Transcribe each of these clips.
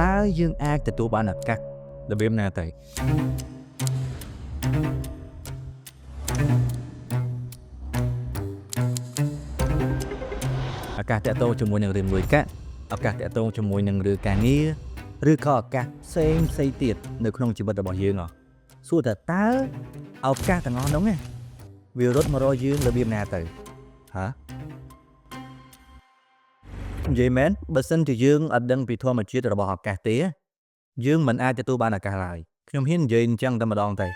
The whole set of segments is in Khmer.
តើយើងអាចទទួលបានឱកាសរបៀបណាទៅឱកាសតាក់ទងជាមួយនឹងរឿងលុយកាក់ឱកាសតាក់ទងជាមួយនឹងរឿងការងារឬក៏ឱកាសផ្សេងទៀតនៅក្នុងជីវិតរបស់យើងសួរតើឱកាសទាំងអស់នោះវារត់មករកយើងរបៀបណាទៅហ៎និយាយមែនបើសិនជាយើងអត់ដឹងពីធម្មជាតិរបស់ឱកាសទេយើងមិនអាចទទួលបានឱកាសឡើយខ្ញុំហ៊ាននិយាយអញ្ចឹងតែម្ដងតែ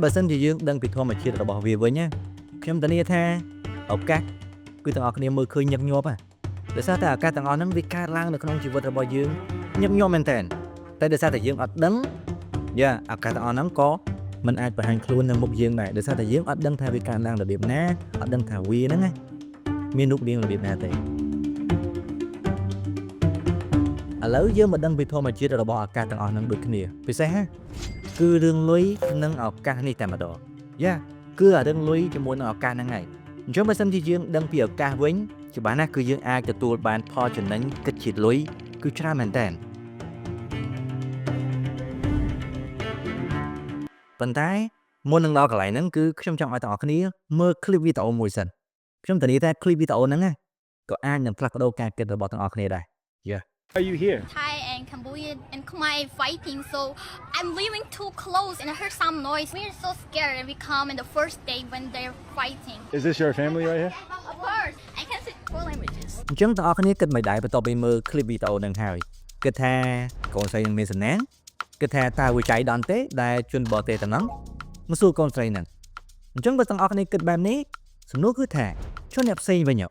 បើសិនជាយើងដឹងពីធម្មជាតិរបស់វាវិញខ្ញុំធានាថាឱកាសគឺទាំងអស់គ្នាមើលឃើញញឹកញាប់ដោយសារតែឱកាសទាំងអស់ហ្នឹងវាកើតឡើងនៅក្នុងជីវិតរបស់យើងញឹកញាប់មែនតើតែដោយសារតែយើងអត់ដឹងឱកាសទាំងអស់ហ្នឹងក៏មិនអាចបង្ហាញខ្លួននៅមុខយើងដែរដោយសារតែយើងអត់ដឹងថាវាកើតឡើងរបៀបណាអត់ដឹងថាវាហ្នឹងមានរូបរាងរបៀបណាទេឥឡូវយើងមកដឹងពីធម្មជាតិរបស់ឱកាសទាំងអស់ហ្នឹងដូចគ្នាពិសេសគឺរឿងលុយនិងឱកាសនេះតែម្ដងគឺអារឿងលុយជាមួយនឹងឱកាសហ្នឹងហើយអញ្ចឹងបើសិនជាយើងដឹងពីឱកាសវិញច្បាស់ណាស់គឺយើងអាចទទួលបានផលចំណេញគិតជាលុយគឺច្រើនមែនតើប៉ុន្តែមុននឹងដល់កន្លែងហ្នឹងគឺខ្ញុំចង់ឲ្យទាំងអស់គ្នាមើលคลิปវីដេអូមួយសិនខ្ញុំធានាថាคลิปវីដេអូហ្នឹងក៏អាចនឹងផ្លាស់ប្ដូរការគិតរបស់ទាំងអស់គ្នាដែរ Are you here? Thai and Cambodian and Khmer fighting, so I'm living too close and I heard some noise. We're so scared and we come in the first day when they're fighting. Is this your family right here? Of course, I can speak 4 languages. អញ្ចឹងទាំងអស់គ្នាគិតមិនដែរបន្ទាប់ពីមើលคลิปវីដេអូហ្នឹងហើយគិតថាកូនស្រីនឹងមានសំណាងគិតថាតើវាចៃដន្យទេដែលជនបរទេសទាំងហ្នឹងមកសួរកូនស្រីហ្នឹងអញ្ចឹងបើទាំងអស់គ្នាគិតបែបនេះសំណួរគឺថាជនអ្នកផ្សេងវិញ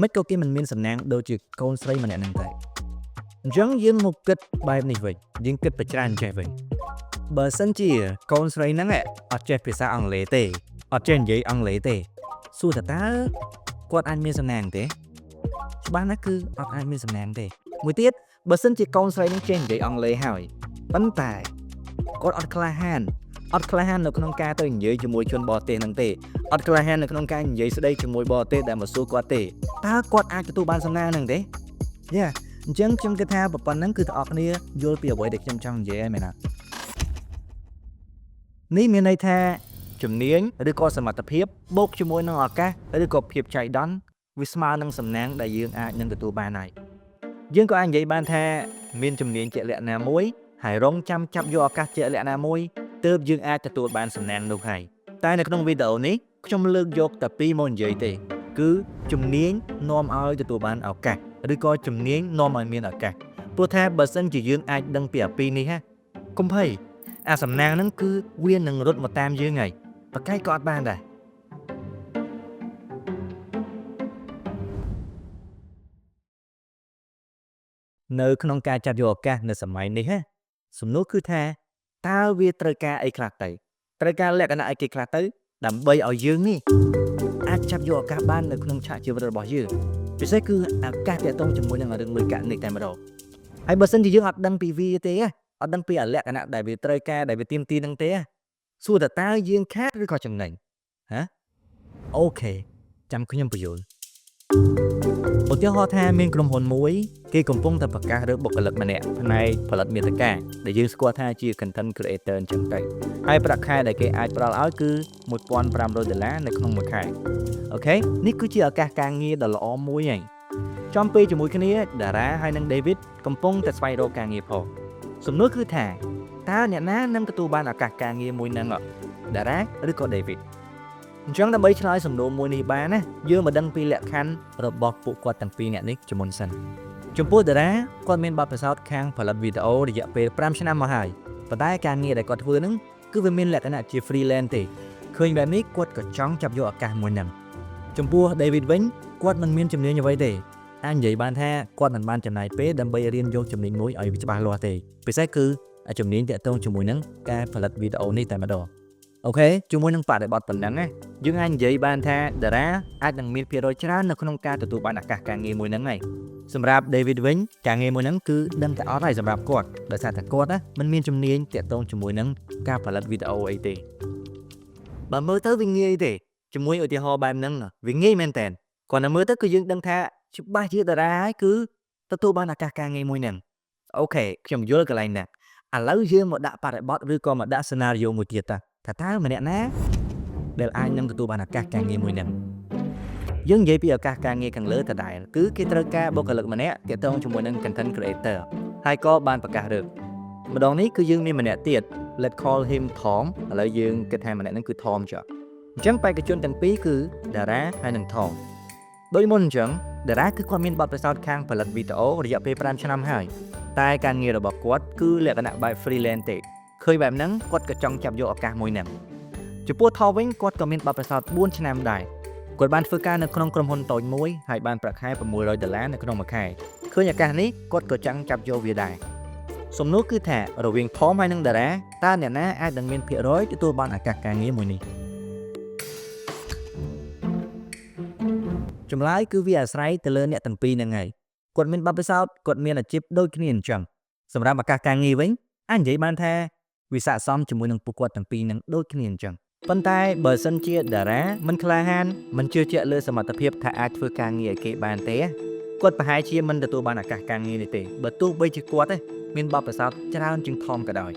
មិនក៏គេមិនមានសំណាងដូចជាកូនស្រីម្នាក់ហ្នឹងដែរអញ្ចឹងយើងមកគិតបែបនេះវិញយើងគិតប្រច្រើនចេះវិញបើសិនជាកូនស្រីហ្នឹងអត់ចេះភាសាអង់គ្លេសទេអត់ចេះនិយាយអង់គ្លេសទេសួរតើគាត់អាចមានសំណាងទេច្បាស់ណាស់គឺអត់អាចមានសំណាងទេមួយទៀតបើសិនជាកូនស្រីហ្នឹងចេះនិយាយអង់គ្លេសហើយប៉ុន្តែគាត់អត់ក្លាហាននៅក្នុងការទៅនិយាយជាមួយជនបរទេសហ្នឹងទេអត់ក្លាហាននៅក្នុងការនិយាយស្ដីជាមួយបរទេសដែលមកសួរគាត់ទេតើគាត់អាចទទួលបានសំណាងហ្នឹងទេអញ្ចឹងខ្ញុំគិតថាប៉ុណ្ណឹងគឺទាំងអស់គ្នាយល់ពីអ្វីដែលខ្ញុំចង់និយាយហើយមែនទេនេះមានន័យថាជំនាញឬក៏សមត្ថភាពបូកជាមួយនឹងឱកាសឬក៏ភាពចៃដន្យវាស្មើនឹងសំណាងដែលយើងអាចនឹងទទួលបានហើយយើងក៏អាចនិយាយបានថាមានជំនាញជាក់លាក់ណាមួយហើយរងចាំចាប់យកឱកាសជាក់លាក់ណាមួយទើបយើងអាចទទួលបានសំណាងនោះហើយតែនៅក្នុងវីដេអូនេះខ្ញុំលើកយកតែពីរមកនិយាយទេគឺជំនាញនាំឲ្យទទួលបានឱកាសឬក៏ជំនាញនាំឲ្យមានឱកាសព្រោះថាបើសិនជាយើងអាចដឹងពីអាពីរនេះកុំភ័យអាសំណាងហ្នឹងគឺវានឹងរត់មកតាមយើងហើយប្រកែកក៏អត់បានដែរនៅក្នុងការចាប់យកឱកាសនៅសម័យនេះសំណួរគឺថាតើវាត្រូវការអីខ្លះទៅត្រូវការលក្ខណៈអីគេខ្លះទៅដើម្បីឲ្យយើងនេះអាចចាប់យកឱកាសបាននៅក្នុងឆាកជីវិតរបស់យើងពិសេសគឺឱកាសទាក់ទងជាមួយនឹងរឿងលុយកាក់នេះតែម្ដងហើយបើសិនជាយើងអត់ដឹងពីវាទេអត់ដឹងពីលក្ខណៈដែលវាត្រូវការដែលវាទាមទារនឹងទេសួរតើយើងខាតឬក៏ចំណេញអូខេចាំខ្ញុំបញ្យល់ឧទាហរណ៍ថាមានក្រុមហ៊ុនមួយគេកំពុងតែបង្កើតរើបុគ្គលិកម្នាក់ផ្នែកផលិតមាតិកាដែលយើងស្គាល់ថាជា content creator អញ្ចឹងទៅហើយប្រាក់ខែដែលគេអាចផ្ដល់ឲ្យគឺ$1,500នៅក្នុងមួយខែអូខេនេះគឺជាឱកាសការងារដ៏ល្អមួយហើយចំពេលជាមួយគ្នាតារាហើយនិង David កំពុងតែស្វែងរកការងារផងសំណួរគឺថាតើអ្នកណានឹងទទួលបានឱកាសការងារមួយហ្នឹងតារាឬក៏ Davidអញ្ចឹងដើម្បីឆ្លើយសំណួរមួយនេះបានណាយើងមកដឹងពីលក្ខខណ្ឌរបស់ពួកគាត់ទាំងពីរនាក់នេះជាមុនសិនចំពោះតារាគាត់មានបទពិសោធន៍ខាងផលិតវីដេអូរយៈពេល5ឆ្នាំមកហើយប៉ុន្តែការងារដែលគាត់ធ្វើហ្នឹងគឺវាមានលក្ខណៈជា freelance ទេឃើញបែបនេះគាត់ក៏ចង់ចាប់យកឱកាសមួយហ្នឹងចំពោះ David វិញគាត់មិនមានជំនាញអ្វីទេអាចនិយាយបានថាគាត់មិនបានចំណាយពេលដើម្បីរៀនយកជំនាញមួយឲ្យវាច្បាស់លាស់ទេពិសេសគឺជំនាញទាក់ទងជាមួយនឹងការផលិតវីដេអូនេះតែម្ដងអូខេជាមួយនឹងបរិបទប៉ុណ្ណឹងយើងអាចនិយាយបានថាតារាអាចនឹងមានភាគរយច្រើននៅក្នុងការទទួលបានឱកាសការងារមួយហ្នឹងហើយសម្រាប់ David វិញការងារមួយហ្នឹងគឺដឹងតែអត់ហើយសម្រាប់គាត់ដោយសារតែគាត់មិនមានជំនាញទាក់ទងជាមួយនឹងការផលិតវីដេអូអីទេបើមើលទៅវាងាយទេជាមួយឧទាហរណ៍បែបហ្នឹងវាងាយមែនតើគាត់នៅមើលទៅគឺយើងដឹងថាច្បាស់ជាតារាហើយគឺ ទទួលបានឱកាសការងារមួយហ្នឹងអូខេខ្ញុំយល់កន្លែងណាឥឡូវយើងមកដាក់បរិបទឬក៏មកដាក់ scenario មួយទៀតថាតើម្នាក់ណាដែលអាចនឹងទទួលបានឱកាសការងារមួយហ្នឹងយើងនិយាយពីឱកាសការងារខាងលើដដែលគឺគេត្រូវការបុគ្គលិកម្នាក់ទាក់ទងជាមួយនឹង content creator ហើយក៏បានប្រកាសរកម្ដងនេះគឺយើងមានម្នាក់ទៀត let's call him Tom ឥឡូវយើងគិតថាម្នាក់ហ្នឹងគឺ Tom ចុះអញ្ចឹងបេក្ខជនទាំងពីរគឺ Dara ហើយនិង Tom ដោយមុនអញ្ចឹង Dara គឺគាត់មានបទពិសោធន៍ខាងផលិតវីដេអូរយៈពេល5ឆ្នាំហើយតែការងាររបស់គាត់គឺលក្ខណៈបែប freelance ទេឃើញបែបហ្នឹងគាត់ក៏ចង់ចាប់យកឱកាសមួយហ្នឹងចំពោះ Tom វិញគាត់ក៏មានបទពិសោធន៍4ឆ្នាំដែរគាត់បានធ្វើការនៅក្នុងក្រុមហ៊ុនតូចមួយហើយបានប្រាក់ខែ$600នៅក្នុងមួយខែឃើញឱកាសនេះគាត់ក៏ចង់ចាប់យកវាដែរសំណួរគឺថារវាង Tom ហើយនិង Dara តើអ្នកណាអាចនឹងមានភាគរយទទួលបានឱកាសការងារមួយនេះចម្លើយគឺវាអាស្រ័យទៅលើអ្នកទាំងពីរហ្នឹងហើយគាត់មានបទពិសោធន៍គាត់មានអាជីពដូចគ្នាអញ្ចឹងសម្រាប់ឱកាសការងារវិញអាចនិយាយបានថាវាស័ក្តិសមជាមួយនឹងពួកគាត់ទាំងពីរហ្នឹងដូចគ្នាអញ្ចឹងប៉ុន្តែបើសិនជា Dara មិនក្លាហានមិនជឿជាក់លើសមត្ថភាពថាអាចធ្វើការងារឲ្យគេបានទេគាត់ប្រហែលជាមិនទទួលបានឱកាសការងារនេះទេបើទោះបីជាគាត់មានបទពិសោធន៍ច្រើនជាង Tom ក៏ដោយ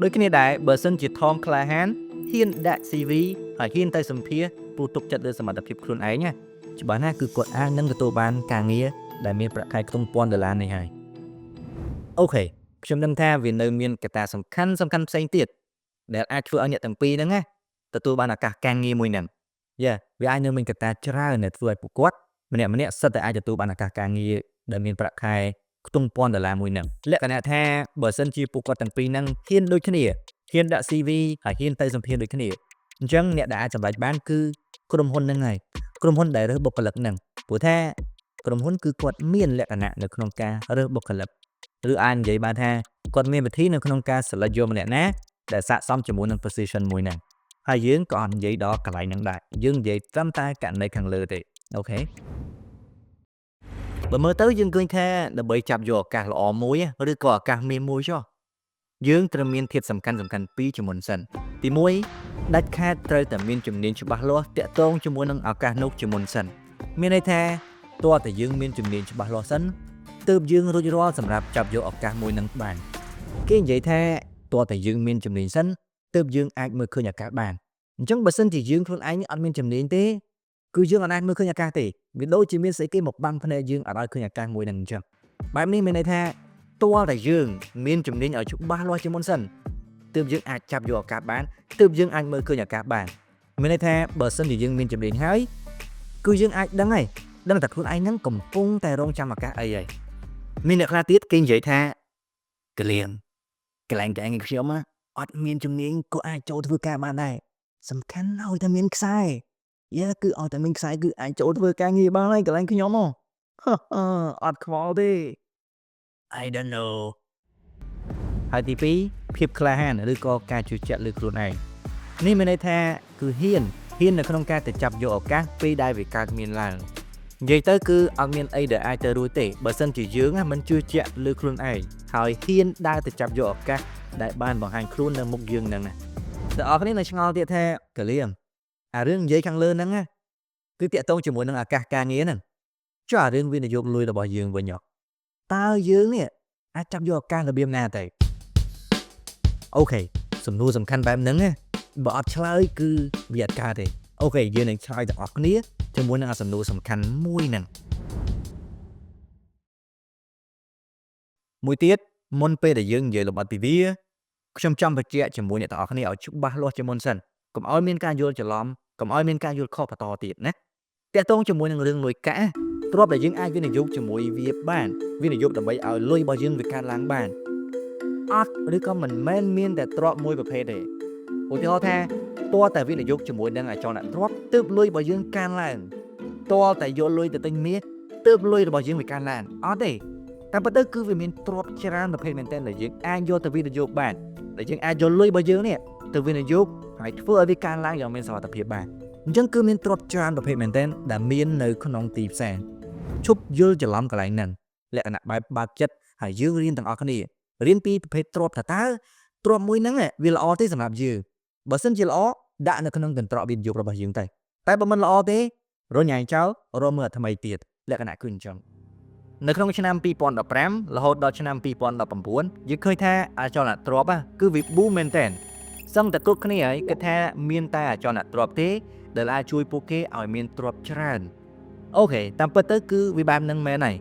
ដូចគ្នាដែរបើសិនជា Tom ក្លាហានហ៊ានដាក់ CV ហើយហ៊ានទៅសម្ភាសព្រោះទុកចិត្តលើសមត្ថភាពខ្លួនឯងណាច្បាស់ណាស់គឺគាត់អាចនឹងទទួលបានការងារដែលមានប្រាក់ខែខ្ទង់$1000នេះហើយអូខេខ្ញុំដឹងថាវានៅមានកត្តាសំខាន់ផ្សេងទៀតដែលអាចធ្វើឲ្យអ្នកទាំងពីរហ្នឹងណាទទួលបានឱកាសការងារមួយហ្នឹងវាអាចនៅមានកត្តាច្រើនដែលធ្វើឲ្យពួកគាត់ម្នាក់សិតតែអាចទទួលបានឱកាសការងារដែលមានប្រាក់ខែខ្ទង់$1000មួយហ្នឹងលក្ខណៈថាបើសិនជាពួកគាត់ទាំងពីរហ្នឹងហ៊ានដូចគ្នាហ៊ានដាក់ CV ហើយហ៊ានទៅសម្ភាសដូចគ្នាអញ្ចឹងអ្នកដែលអាចសម្រេចបានគឺក្រុមហ៊ុនហ្នឹងហើយក្រុមហ៊ុនដែលរើសបុគ្គលិកហ្នឹងព្រោះថាក្រុមហ៊ុនគឺគាត់មានលក្ខណៈនៅក្នុងការរើសបុគ្គលិកឬអាចនិយាយបានថាគាត់មានវិធីនៅក្នុងការ select យកម្នាក់ណាដែលស័ក្តិសមជាមួយនឹង position មួយហ្នឹងហើយយើងក៏អត់និយាយដល់កន្លែងហ្នឹងដែរយើងនិយាយត្រឹមតែករណីខាងលើទេអូខេបើមើលទៅយើងឃើញថាដើម្បីចាប់យកឱកាសល្អមួយឬក៏ឱកាសមានមួយចុះយើងត្រូវមានធាតុសំខាន់ពីរជាមុនសិនទី1ដាច់ខាតត្រូវតែមានជំនាញច្បាស់លាស់តាក់ទងជាមួយនឹងឱកាសនោះជាមុនសិនមានន័យថាតើតើយើងមានជំនាញច្បាស់លាស់សិនទើបយើងរួចរាល់សម្រាប់ចាប់យកឱកាសមួយនឹងបានគេនិយាយថាតើតើយើងមានជំនាញសិនទើបយើងអាចមើលឃើញឱកាសបានអញ្ចឹងបើសិនជាយើងខ្លួនឯងអត់មានជំនាញទេគឺយើងអត់អាចមើលឃើញឱកាសទេវាដូចជាមានស្អីគេមកបាំងភ្នែកយើងអត់ឲ្យឃើញឱកាសមួយនឹងអញ្ចឹងបែបនេះមានន័យថាតើតែយើងមានជំនាញឲ្យច្បាស់លាស់ជាមុនសិនទើបយើងអាចចាប់យកឱកាសបានទើបយើងអាចមើលឃើញឱកាសបានមានន័យថាបើសិនជាយើងមានជំនាញហើយគឺយើងអាចដឹងតែខ្លួនឯងហ្នឹងកំពុងតែរងចាំឱកាសអីហើយមានអ្នកខ្លះទៀតគេនិយាយថាកលៀងកន្លែងតែខ្ញុំអត់មានជំនាញក៏អាចចូលធ្វើការបានដែរសំខាន់ឲ្យតែមានខ្សែគឺឲ្យតែមានខ្សែគឺអាចចូលធ្វើការងារបានហើយកន្លែងខ្ញុំអត់ខ្វល់ទេ I don't know ហើយទី2ភាពក្លាហានឬក៏ការជឿជាក់លើខ្លួនឯងនេះមានន័យថាគឺហ៊ាននៅក្នុងការទៅចាប់យកឱកាសពេលដែលវាកើតមានឡើងនិយាយទៅគឺអត់មានអីដែលអាចទៅរួចទេបើសិនជាយើងមិនជឿជាក់លើខ្លួនឯងហើយហ៊ានដើរទៅចាប់យកឱកាសដែលបានបង្ហាញខ្លួននៅមុខយើងហ្នឹងណាតែអរគ្នានៅឆ្ងល់ទៀតថាកលៀងអារឿងនិយាយខាងលើហ្នឹងគឺតាក់ទងជាមួយនឹងឱកាសការងារហ្នឹងចុះអារឿងវិនិយោគលុយរបស់យើងវិញតើយើងនេះអាចចាប់យកឱកាសរបៀបណាទៅអូខេសំណួរសំខាន់បែបហ្នឹងបើអត់ឆ្លើយគឺវាអត់កើតទេអូខេយើងនឹងឆ្លើយទាំងអស់គ្នាជាមួយនឹងសំណួរសំខាន់មួយហ្នឹងមួយទៀតមុនពេលដែលយើងនិយាយលម្អិតពីវាខ្ញុំចង់បញ្ជាក់ជាមួយអ្នកទាំងអស់គ្នាឲ្យច្បាស់លាស់ជាមុនសិនកុំឲ្យមានការយល់ច្រឡំកុំឲ្យមានការយល់ខុសបន្តទៀតណាតាក់ទងជាមួយនឹងរឿងលុយកាក់ទ្រព្យដែលយើងអាចវិនិយោគជាមួយវាបានវិនិយោគដើម្បីឲ្យលុយរបស់យើងវាកើនឡើងបានអត់ឬក៏មិនមែនមានតែទ្រព្យមួយប្រភេទទេឧទាហរណ៍ថាតើតែវិនិយោគជាមួយនឹងអាចរទ្រព្យទើបលុយរបស់យើងកើនឡើងតើតែយកលុយទៅទិញមាសទើបលុយរបស់យើងវាកើនឡើងអត់ទេតាមពិតទៅគឺវាមានទ្រព្យច្រើនប្រភេទមែនទែនដែលយើងអាចយកទៅវិនិយោគបានដែលយើងអាចយកលុយរបស់យើងនេះទៅវិនិយោគហើយធ្វើឲ្យវាកើនឡើងយ៉ាងមានសុវត្ថិភាពបានអញ្ចឹងគឺមានទ្រព្យច្រើនប្រភេទមែនទែនដែលមាននៅក្នុងទីផ្សារឈប់យល់ច្រឡំកន្លែងហ្នឹងលក្ខណៈបែបបើកចិត្តហើយយើងរៀនទាំងអស់គ្នារៀនពីប្រភេទទ្រព្យថាតើទ្រព្យមួយហ្នឹងវាល្អទេសម្រាប់យើងបើសិនជាល្អដាក់នៅក្នុងកន្ត្រកវិនិយោគរបស់យើងតែបើមិនល្អទេរញ៉ៃចោលរកមើលថ្មីទៀតលក្ខណៈគឺអញ្ចឹង នៅក្នុងឆ្នាំ2015រហូតដល់ឆ្នាំ2019យើងឃើញថាអាចលនទ្រព្យគឺវា boom មែនតើសឹងតែគ្រប់គ្នាហើយគិតថាមានតែអាចលនទ្រព្យទេដែលអាចជួយពួកគេឲ្យមានទ្រព្យច្រើនអូខេតាមពិតទៅគឺវាបែបហ្នឹងមែនហើយ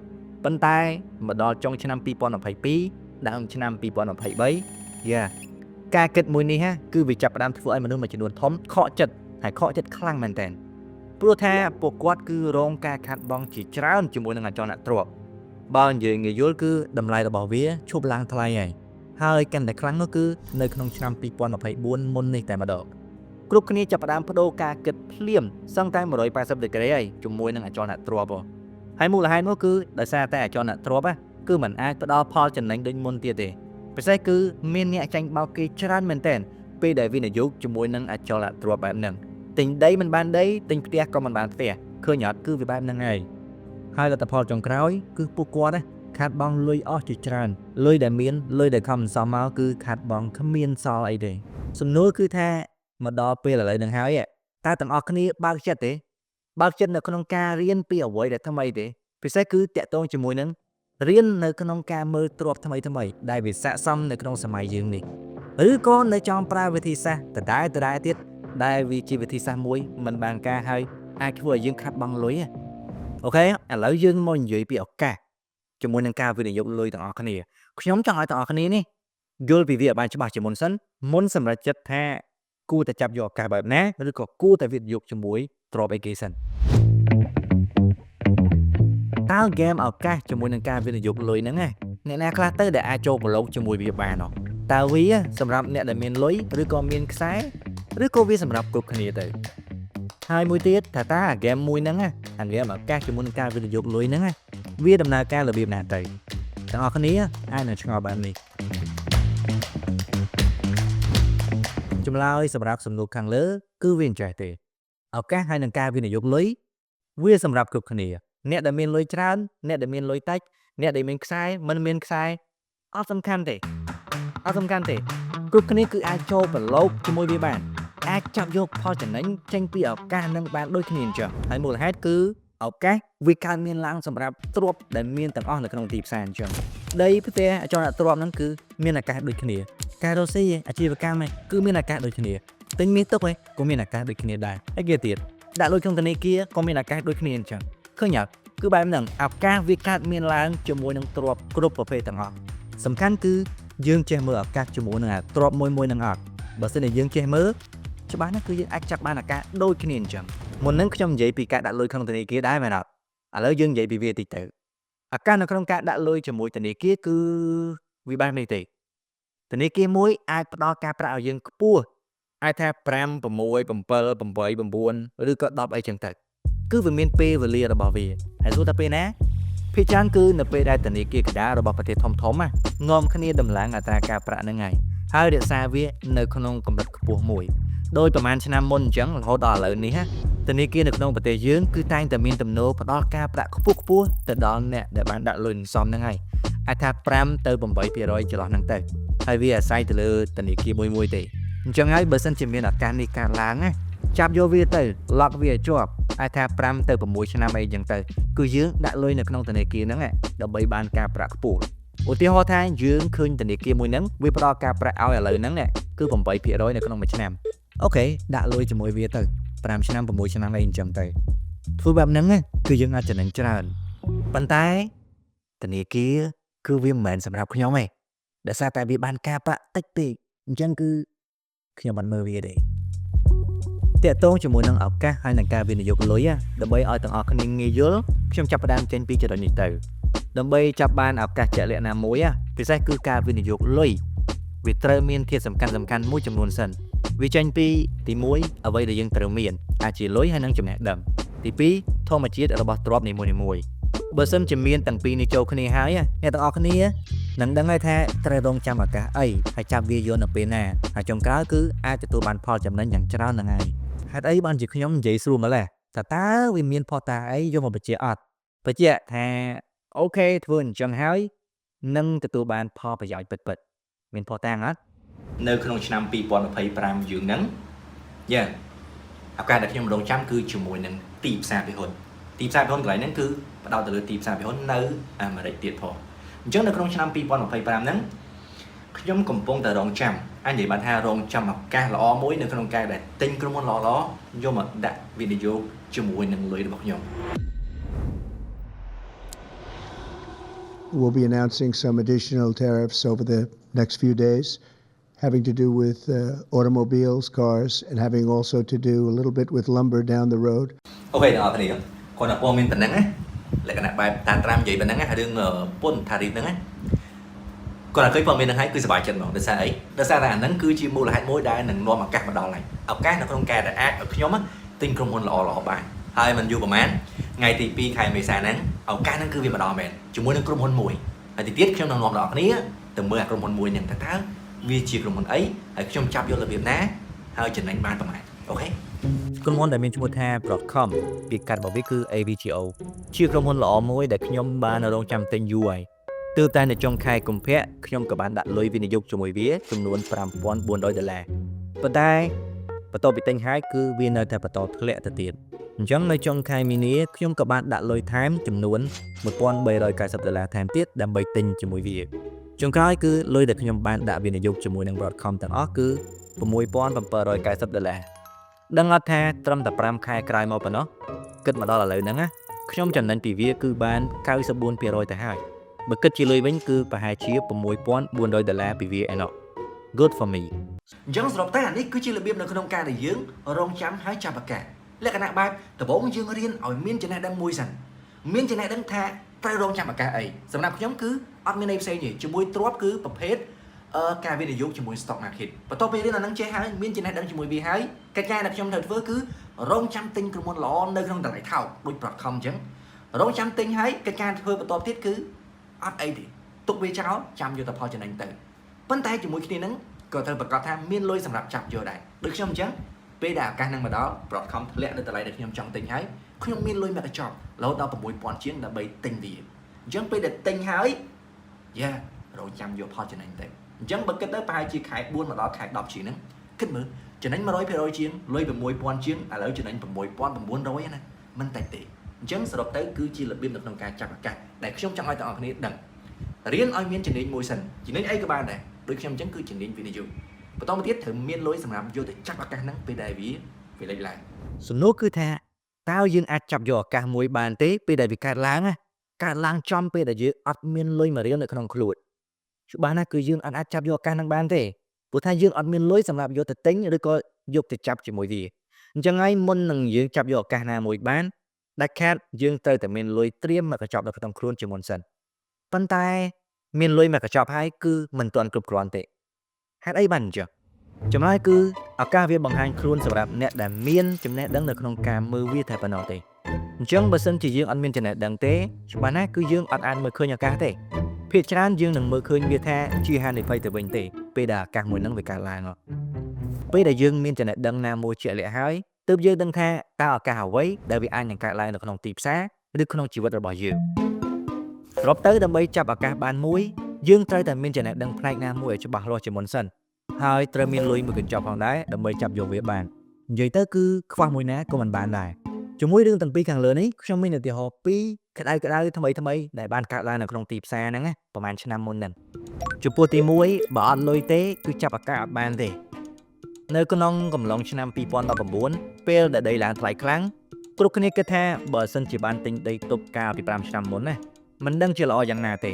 ប៉ុន្តែមកដល់ចុងឆ្នាំ2022ដល់ឆ្នាំ2023យ៉ាការគិតមួយនេះគឺវាចាប់ផ្ដើមធ្វើឲ្យមនុស្សមួយចំនួនធំខកចិត្តហើយខកចិត្តខ្លាំងមែនតើព្រោះថាពួកគាត់គឺរងការខាត់បងជាច្រើនជាមួយនឹងអាចលនទ្រព្យបើនិយាយងាយយល់គឺតម្លៃរបស់វាឈប់ឡើងថ្លៃហើយកាន់តែខ្លាំងនោះគឺនៅក្នុងឆ្នាំ2024មុននេះតែម្ដងគ្រប់គ្នាចាប់ផ្ដើមបដូរការគិតភ្លាមសឹងតែ180ដឺក្រេហើយជាមួយនឹងអចលនទ្រព្យហើយមូលហេតុនោះគឺដោយសារតែអចលនទ្រព្យគឺมันអាចផ្ដល់ផលចំណេញដូចមុនទៀតទេពិសេសគឺមានអ្នកចាញ់បោកគេច្រើនមែនទែនពេលដែលវិនិយោគជាមួយនឹងអចលនទ្រព្យបែបហ្នឹងទិញដីមិនបានដីទិញផ្ទះក៏មិនបានផ្ទះឃើញអត់គឺវាបែបហ្នឹងហើយលទ្ធផលចុងក្រោយគឺពួកគាត់ខាត់បងលុយអស់ជាច្រើនលុយដែលមានលុយដែលខំសន្សំមកគឺខាត់បងគ្មានសល់អីទេសំណួរគឺថាមកដល់ពេលឥឡូវនឹងហើយតើទាំងអស់គ្នាបើកចិត្តទេបើកចិត្តនៅក្នុងការរៀនពីអ្វីដែលថ្មីទេពិសេសគឺតាក់ទងជាមួយនឹងរៀននៅក្នុងការមើលទ្រព្យថ្មីដែលវាស័ក្តិសមនៅក្នុងសម័យយើងនេះឬក៏នៅចង់ប្រើវិធីសាស្ត្រដដែលទៀតដែលវាជាវិធីសាស្ត្រមួយមិនបានការហើយអាចធ្វើឲ្យយើងខាត់បងលុយអូខេឥឡូវយើងមកនិយាយពីឱកាសជាមួយនឹងការវិនិយោគលុយទាំងអស់គ្នាខ្ញុំចង់ឲ្យទាំងអស់គ្នានេះយល់ពីវាឲ្យបានច្បាស់ជាមុនសម្រាប់ចិត្តថាគួរតែចាប់យកឱកាសបែបណាឬក៏គួរតែវិនិយោគជាមួយទ្រព្យអីគេសិនតើហ្គេមឱកាសជាមួយនឹងការវិនិយោគលុយហ្នឹងអ្នកណាខ្លះទៅដែលអាចចូលប្រឡូកជាមួយវាបានតើវាសម្រាប់អ្នកដែលមានលុយឬក៏មានខ្សែឬក៏វាសម្រាប់គ្រប់គ្នាទៅហើយមួយទៀតថាតើអាហ្គេមមួយហ្នឹងអាហ្គេមឱកាសជាមួយនឹងការវិនិយោគលុយហ្នឹងវាដំណើរការរបៀបណាទៅទាំងអស់គ្នាអាចនឹងឆ្ងល់បែបនេះចម្លើយសម្រាប់សំណួរខាងលើគឺវាមិនចេះទេឱកាសហើយនឹងការវិនិយោគលុយវាសម្រាប់គ្រប់គ្នាអ្នកដែលមានលុយច្រើនអ្នកដែលមានលុយតិចអ្នកដែលមានខ្សែមិនមានខ្សែអត់សំខាន់ទេគ្រប់គ្នាគឺអាចចូលប្រឡូកជាមួយវាបានអាចចាប់យកផលចំណេញចេញពីឱកាសនឹងបានដូចគ្នាអញ្ចឹងហើយមូលហេតុគឺឱកាសវាកើតមានឡើងសម្រាប់ទ្រព្យដែលមានទាំងអស់នៅក្នុងទីផ្សារអញ្ចឹងដីផ្ទះអចលនទ្រព្យហ្នឹងគឺមានឱកាសដូចគ្នាការរកស៊ីអាជីវកម្មគឺមានឱកាសដូចគ្នាទិញមាសទុកក៏មានឱកាសដូចគ្នាដែរហើយគេទៀតដាក់លុយក្នុងធនាគារក៏មានឱកាសដូចគ្នាអញ្ចឹងឃើញអត់គឺបែបហ្នឹងឱកាសវាកើតមានឡើងជាមួយនឹងទ្រព្យគ្រប់ប្រភេទទាំងអស់សំខាន់គឺយើងចេះមើលឱកាសជាមួយនឹងទ្រព្យមួយនឹងអត់បើសិនជាយើងចេះមើលច្បាស់ណាស់គឺយើងអាចចាប់បានឱកាសដូចគ្នាអញ្ចឹងមុននឹងខ្ញុំនិយាយពីការដាក់លុយក្នុងធនាគារដែរមែនអត់ឥឡូវយើងនិយាយពីវាតិចទៅឱកាសនៅក្នុងការដាក់លុយជាមួយធនាគារគឺវាបែបនេះទេធនាគារមួយអាចផ្ដល់ការប្រាក់ឲ្យយើងខ្ពស់អាចថា5 6 7 8 9ឬក៏10អីចឹងទៅគឺវាមានពេលវេលារបស់វាហើយសួរថាពេលណាភាគច្រើនគឺនៅពេលដែលធនាគារកណ្ដាលរបស់ប្រទេសធំនាំគ្នាដំឡើងអត្រាការប្រាក់ហ្នឹងហើយរក្សាវានៅក្នុងកម្រិតខ្ពស់មួយដោយប្រហែលឆ្នាំមុនអញ្ចឹងរហូតដល់ឥឡូវនេះធនាគារនៅក្នុងប្រទេសយើងគឺតែងតែមានទំនោរផ្ដល់ការប្រាក់ខ្ពស់ទៅដល់អ្នកដែលបានដាក់លុយសំហ្នឹងហើយអាចថា5 ទៅ 8% ចន្លោះហ្នឹងទៅហើយវាអាស្រ័យទៅលើធនាគារមួយទេអញ្ចឹងហើយបើសិនជាមានឱកាសនេះកើតឡើងចាប់យកវាទៅឡុកវាឲ្យជាប់អាចថា5 ទៅ 6 ឆ្នាំអីចឹងទៅគឺយើងដាក់លុយនៅក្នុងធនាគារហ្នឹងដើម្បីបានការប្រាក់ខ្ពស់ឧទាហរណ៍ថាយើងឃើញធនាគារមួយហ្នឹងវាផ្ដល់ការប្រាក់ឲ្យឥឡូវហ្នឹងគឺ8% នៅក្នុងមួយឆ្នាំអូខេដាក់លុយជាមួយវាទៅ5 ឆ្នាំ 6 ឆ្នាំអីអញ្ចឹងទៅធ្វើបែបហ្នឹងគឺយើងអាចចំណេញច្រើនប៉ុន្តែធនាគារគឺវាមិនមែនសម្រាប់ខ្ញុំទេដោយសារតែវាបានការប្រាក់តិចពេកអញ្ចឹងគឺខ្ញុំមិនមើលវាទេតាក់ទងជាមួយនឹងឱកាសហើយនឹងការវិនិយោគលុយដើម្បីឲ្យទាំងអស់គ្នាងាយយល់ខ្ញុំចាប់ផ្ដើមចេញពីចំណុចនេះទៅដើម្បីចាប់បានឱកាសជាក់លាក់ណាមួយពិសេសគឺការវិនិយោគលុយវាត្រូវមានធាតុសំខាន់មួយចំនួនសិនវាចេញពីទី1អ្វីដែលយើងត្រូវមានអាចជាលុយហើយនឹងចំណេះដឹងទី2ធម្មជាតិរបស់ទ្រព្យនីមួយបើសិនជាមានទាំងពីរនេះចូលគ្នាហើយអ្នកទាំងអស់គ្នានឹងដឹងហើយថាត្រូវរងចាំឱកាសអីហើយចាប់វាយកនៅពេលណាហើយចុងក្រោយគឺអាចទទួលបានផលចំណេញយ៉ាងច្រើនហ្នឹងហើយហេតុអីបានជាខ្ញុំនិយាយស្រួលម្ល៉េះតើវាមានផុសតាអីយកមកបញ្ជាក់អត់បញ្ជាក់ថាអូខេធ្វើអញ្ចឹងហើយនឹងទទួលបានផលប្រយោជន៍ពិតមានផុសតាអត់នៅក្នុងឆ្នាំ2025យើងហ្នឹងយ៉ាឱកាសដែលខ្ញុំរងចាំគឺជាមួយនឹងទីផ្សារពហុនទីផ្សារពហុនកន្លែងហ្នឹងគឺ ផ្ដោតទៅលើទីផ្សារភាគហ៊ុននៅអាមេរិកទៀតផងអញ្ចឹងនៅក្នុងឆ្នាំ2025ហ្នឹងខ្ញុំកំពុងតែរងចាំអញនិយាយបានថារងចាំឱកាសល្អមួយនៅក្នុងការដែលទិញក្រុមហ៊ុនល្អៗយកមកដាក់វិនិយោគជាមួយនឹងលុយរបស់ខ្ញុំ We'll be announcing some additional tariffs over the next few days, having to do with automobiles, cars, and having also to do a little bit with lumber down the road. អូខេបងប្អូនគាត់ថាព័ត៌មានប៉ុណ្ណឹងណាលក្ខណៈបែបតាមត្រាំនិយាយប៉ុណ្ណឹងណារឿងពន្ធថារីហ្នឹងណាគាត់តែឃើញព័ត៌មានហ្នឹងហើយគឺសប្បាយចិត្តហ្មងដោយសារអីដោយសារតែអាហ្នឹងគឺជាមូលហេតុមួយដែលនឹងនាំឱកាសមកដល់ហើយឱកាសនៅក្នុងការដែលអាចឲ្យខ្ញុំទិញក្រុមហ៊ុនល្អៗបានហើយមិនយូរប្រហែលថ្ងៃទី2ខែមេសាហ្នឹងឱកាសហ្នឹងគឺវាមកដល់មែនជាមួយនឹងក្រុមហ៊ុនមួយហើយទីទៀតខ្ញុំនឹងនាំដល់អ្នកគ្នាទៅមើលអាក្រុមហ៊ុនមួយហ្នឹងតើវាជាក្រុមហ៊ុនអីហើយខ្ញុំចាប់យករបៀបណាហើយចំណេញបានប្រហែលអូខេក្រុមហ៊ុនដែលមានឈ្មោះថា Broadcom ពីកាត់របស់វាគឺ AVGO ជាក្រុមហ៊ុនល្អមួយដែលខ្ញុំបានរងចាំទិញយូរហើយទើបតែនៅចុងខែកុម្ភៈខ្ញុំក៏បានដាក់លុយវិនិយោគជាមួយវាចំនួន$5,400ប៉ុន្តែបន្ទាប់ពីទិញហើយគឺវានៅតែបន្តធ្លាក់ទៅទៀតអញ្ចឹងនៅចុងខែមីនាខ្ញុំក៏បានដាក់លុយថែមចំនួន$1,390ថែមទៀតដើម្បីទិញជាមួយវាចុងក្រោយគឺលុយដែលខ្ញុំបានដាក់វិនិយោគជាមួយនឹង Broadcom ទាំងអស់គឺ$6,790ដឹងអត់ថាត្រឹមតែ5ខែក្រោយមកប៉ុណ្ណោះគិតមកដល់ឥឡូវហ្នឹងណាខ្ញុំចំណេញពីវាគឺបាន94%ទៅហើយបើគិតជាលុយវិញគឺប្រហែលជា$6,400ពីវាឯណោះ Good for me អញ្ចឹងសរុបទៅអានេះគឺជារបៀបនៅក្នុងការដែលយើងរងចាំហើយចាប់ឱកាសលក្ខណៈបែបដំបូងយើងរៀនឲ្យមានចំណេះដឹងមួយសិនមានចំណេះដឹងថាត្រូវរងចាំឱកាសអីសម្រាប់ខ្ញុំគឺអត់មានអីផ្សេងទេជាមួយទ្រព្យគឺប្រភេទការវិនិយោគជាមួយ stock market បន្ទាប់ពីរៀនអានឹងចេះហើយមានចំណេះដឹងជាមួយវាហើយកិច្ចការដែលខ្ញុំត្រូវធ្វើគឺរងចាំទិញក្រុមហ៊ុនល្អនៅក្នុងតម្លៃថោកដូច Broadcom អញ្ចឹងរងចាំទិញហើយកិច្ចការធ្វើបន្ទាប់ទៀតគឺអត់អីទេទុកវាចោលចាំយកតែផលចំណេញទៅប៉ុន្តែជាមួយគ្នានឹងក៏ត្រូវប្រកាសថាមានលុយសម្រាប់ចាប់យកដែរដូចខ្ញុំអញ្ចឹងពេលដែលឱកាសនឹងមកដល់ Broadcom ធ្លាក់នៅតម្លៃដែលខ្ញុំចង់ទិញហើយខ្ញុំមានលុយមកកញ្ចប់រហូតដល់$6,000ជាងដើម្បីទិញវាអញ្ចឹងពេលដែលទិញហើយរងចាំយកផលចំណេញទៅអញ្ចឹងបើគិតទៅប្រហែលជាខែ4មកដល់ខែ10ជាងហ្នឹងគិតមើលចំណេញ100%ជាងលុយ$6,000ជាងឥឡូវចំណេញ$6,900ណាមិនតែទេអញ្ចឹងសរុបទៅគឺជារបៀបនៅក្នុងការចាប់ឱកាសដែលខ្ញុំចង់ឲ្យទាំងអស់គ្នាដឹងរៀនឲ្យមានជំនាញមួយសិនជំនាញអីក៏បានដែរដូចខ្ញុំអញ្ចឹងគឺជំនាញវិនិយោគបន្តមកទៀតត្រូវមានលុយសម្រាប់យកទៅចាប់ឱកាសហ្នឹងពេលដែលវាលេចឡើងសំណួរគឺថាតើយើងអាចចាប់យកឱកាសមួយបានទេពេលដែលវាកើតឡើងចំពេលដែលយើងអត់មានលុយមករៀលនៅក្នុងខ្លួនច្បាស់ណាស់គឺយើងអាចចាប់យកឱកាសហ្នឹងបានទេព្រោះថាយើងអត់មានលុយសម្រាប់យកទៅទិញឬក៏យកទៅចាប់ជាមួយវាអញ្ចឹងហើយមុននឹងយើងចាប់យកឱកាសណាមួយបានដាច់ខាតយើងត្រូវតែមានលុយត្រៀមមកកញ្ចប់នៅក្នុងខ្លួនជាមុនសិនប៉ុន្តែមានលុយមកកញ្ចប់ហើយគឺមិនទាន់គ្រប់គ្រាន់ទេហេតុអីបានអញ្ចឹងចម្លើយគឺឱកាសវាបង្ហាញខ្លួនសម្រាប់អ្នកដែលមានចំណេះដឹងនៅក្នុងការមើលវាតែប៉ុណ្ណោះទេអញ្ចឹងបើសិនជាយើងអត់មានចំណេះដឹងទេច្បាស់ណាស់គឺយើងអត់អាចមើលឃើញឱកាសទេភាគច្រើនយើងនឹងមើលឃើញវាថាជាហានិភ័យទៅវិញទេពេលដែលឱកាសមួយហ្នឹងវាកើតឡើងពេលដែលយើងមានចំណេះដឹងណាមួយជាក់លាក់ហើយទើបយើងដឹងថាតើឱកាសអ្វីដែលវាអាចនឹងកើតឡើងនៅក្នុងទីផ្សារឬក្នុងជីវិតរបស់យើងស្របទៅដើម្បីចាប់ឱកាសបានមួយយើងត្រូវតែមានចំណេះដឹងផ្នែកណាមួយឲ្យច្បាស់លាស់ជាមុនសិនហើយត្រូវមានលុយមួយកញ្ចប់ផងដែរដើម្បីចាប់យកវាបាននិយាយទៅគឺខ្វះមួយណាក៏មិនបានដែរជាមួយរឿងទាំងពីរខាងលើនេះខ្ញុំមានឧទាហរណ៍ពីរក្តៅថ្មីដែលបានកើតឡើងនៅក្នុងទីផ្សារហ្នឹងប្រហែលឆ្នាំមុនហ្នឹងចំពោះទី1បើអត់លុយទេគឺចាប់ឱកាសអត់បានទេនៅក្នុងកំឡុងឆ្នាំ2019ពេលដែលដីឡើងថ្លៃខ្លាំងគ្រប់គ្នាគិតថាបើសិនជាបានទិញដីទុកកាលពី5ឆ្នាំមុនណាមិនដឹងជាល្អយ៉ាងណាទេ